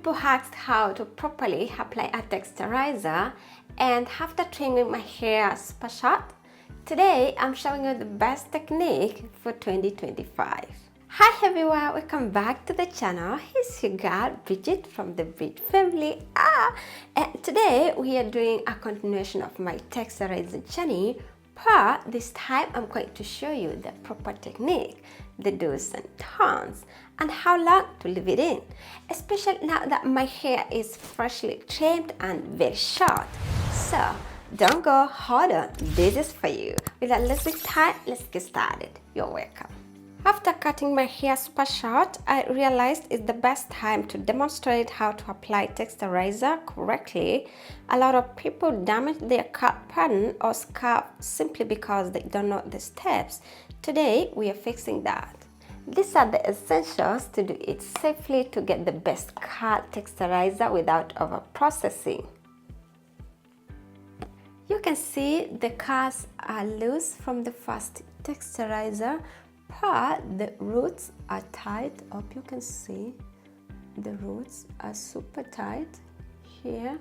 people asked how to properly apply a texturizer, and after trimming my hair super short, today I'm showing you the best technique for 2025. Hi everyone, welcome back to the channel. It's your girl Bridget from the Bridge family. And today we are doing a continuation of my texturizing journey, but this time I'm going to show you the proper technique, the do's and don'ts, and how long to leave it in, especially now that my hair is freshly trimmed and very short. So don't go, hold on, this is for you. Without losing time, let's get started. You're welcome. After cutting my hair super short, I realized it's the best time to demonstrate how to apply texturizer correctly. A lot of people damage their cut pattern or scalp simply because they don't know the steps. Today, we are fixing that. These are the essentials to do it safely to get the best cut texturizer without overprocessing. You can see the cuts are loose from the first texturizer, but the roots are tight. Hope you can see the roots are super tight here.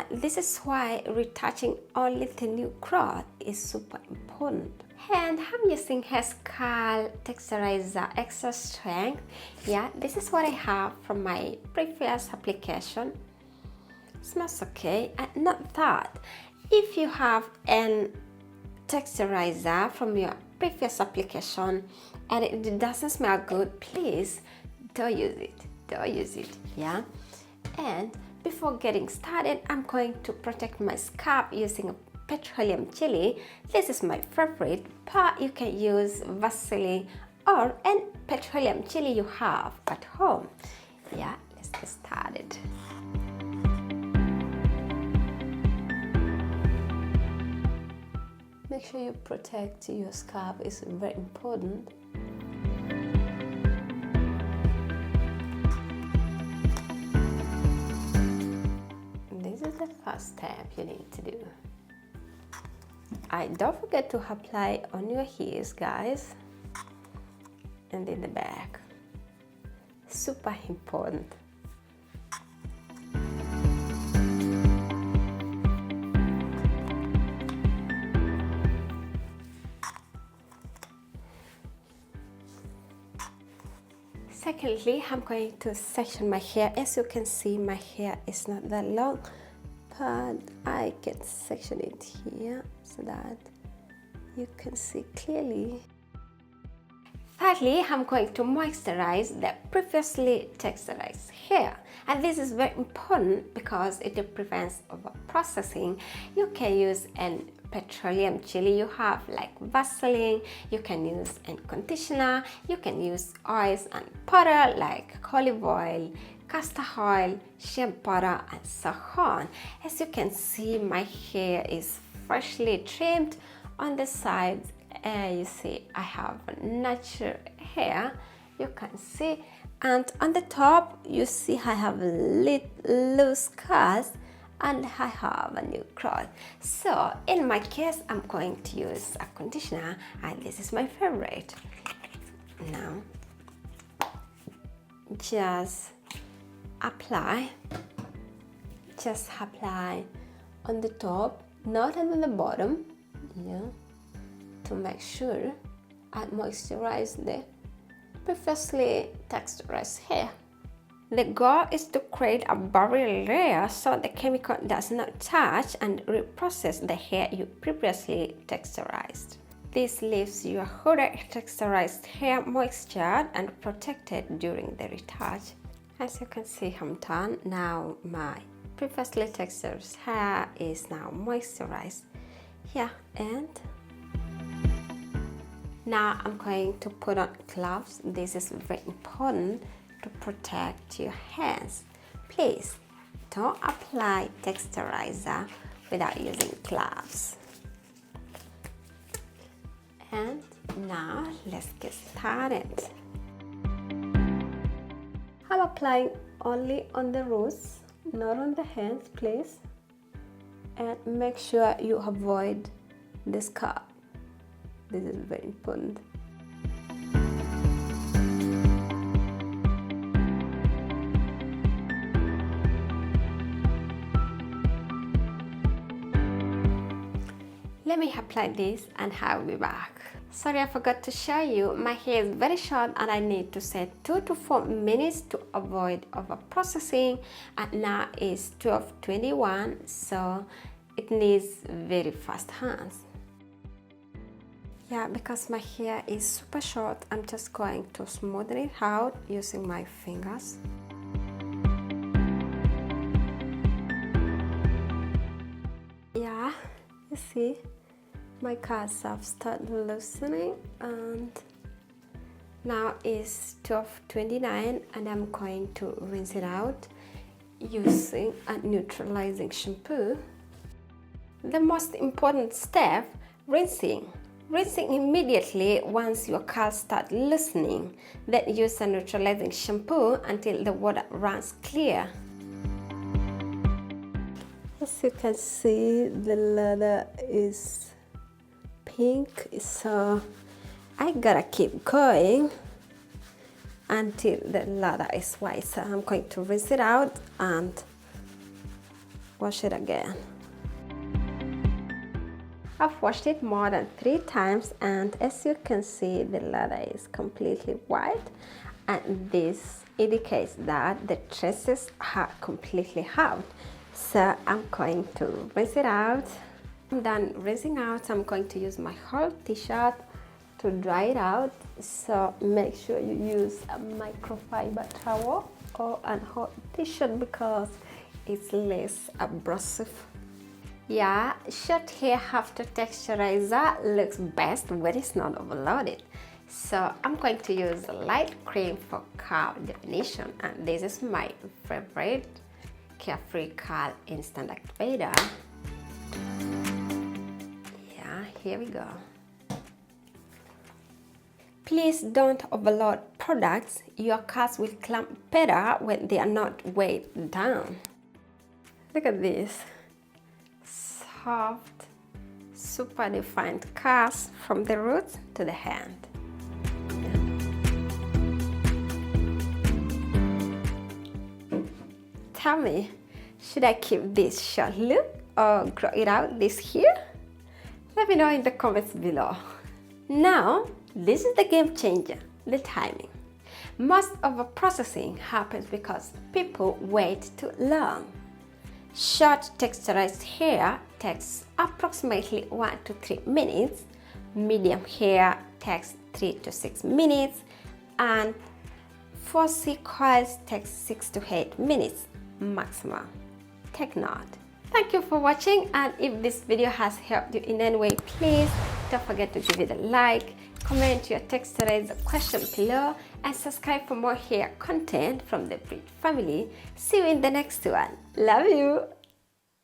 This is why retouching only the new growth is super important. And I'm using hair scalp texturizer extra strength. Yeah, this is what I have from my previous application. Smells okay. And not that, if you have an texturizer from your previous application and it doesn't smell good, please don't use it. Yeah. And before getting started, I'm going to protect my scalp using a Petroleum Jelly. This is my favorite, but you can use Vaseline or any petroleum jelly you have at home. Yeah, let's get started. Make sure you protect your scalp, it's very important. This is the first step you need to do. Don't forget to apply on your ears, guys, and in the back. Super important. Secondly, I'm going to section my hair. As you can see, my hair is not that long, but I can section it here so that you can see clearly. Thirdly, I'm going to moisturize the previously texturized hair. And this is very important because it prevents overprocessing. You can use an petroleum jelly you have like Vaseline, you can use a conditioner, you can use oils and powder like olive oil, castor oil, shea butter, and so on. As you can see, my hair is freshly trimmed on the sides. You see I have natural hair, you can see, and on the top you see I have loose cuts and I have a new growth. So in my case, I'm going to use a conditioner, and this is my favorite. Now, just apply on the top, not on the bottom, yeah, to make sure I moisturize the previously texturized hair. The goal is to create a barrier layer so the chemical does not touch and reprocess the hair you previously texturized. This leaves your already texturized hair moistured and protected during the retouch. As you can see, I'm done. Now my previously textured hair is now moisturized. Yeah, and now I'm going to put on gloves. This is very important to protect your hands. Please don't apply texturizer without using gloves. And now let's get started. I'm applying only on the roots, not on the hands, please. And make sure you avoid the scalp. This is very important. Let me apply this and I'll be back. Sorry, I forgot to show you, my hair is very short and I need to set 2 to 4 minutes to avoid overprocessing, and now it's 12:21, so it needs very fast hands. Yeah, because my hair is super short, I'm just going to smoothen it out using my fingers. Yeah, you see, my curls have started loosening, and now it's 12:29 and I'm going to rinse it out using a neutralizing shampoo. The most important step, rinsing. Rinsing immediately once your curls start loosening. Then use a neutralizing shampoo until the water runs clear. As you can see, the lather is pink, so I gotta keep going until the lather is white. So I'm going to rinse it out and wash it again. I've washed it more than 3 times, and as you can see, the lather is completely white, and this indicates that the traces are completely out. So I'm going to rinse it out. I'm done rinsing out. I'm going to use my whole t-shirt to dry it out. So make sure you use a microfiber towel or a hot t-shirt because it's less abrasive. Yeah, short hair after texturizer looks best when it's not overloaded. So I'm going to use a light cream for curl definition, and this is my favorite Carefree Curl Instant Activator. Yeah, here we go. Please don't overload products. Your curls will clump better when they are not weighed down. Look at this. Soft, super defined curls from the roots to the hand. Tell me, should I keep this short look or grow it out this year? Let me know in the comments below. Now, this is the game changer, the timing. Most overprocessing happens because people wait too long. Short texturized hair takes approximately 1 to 3 minutes, medium hair takes 3 to 6 minutes, and 4C coils takes 6 to 8 minutes maximum. Take note. Thank you for watching, and if this video has helped you in any way, please don't forget to give it a like, comment your Texturizer question below, and subscribe for more hair content from the Brigy family. See you in the next one. Love you!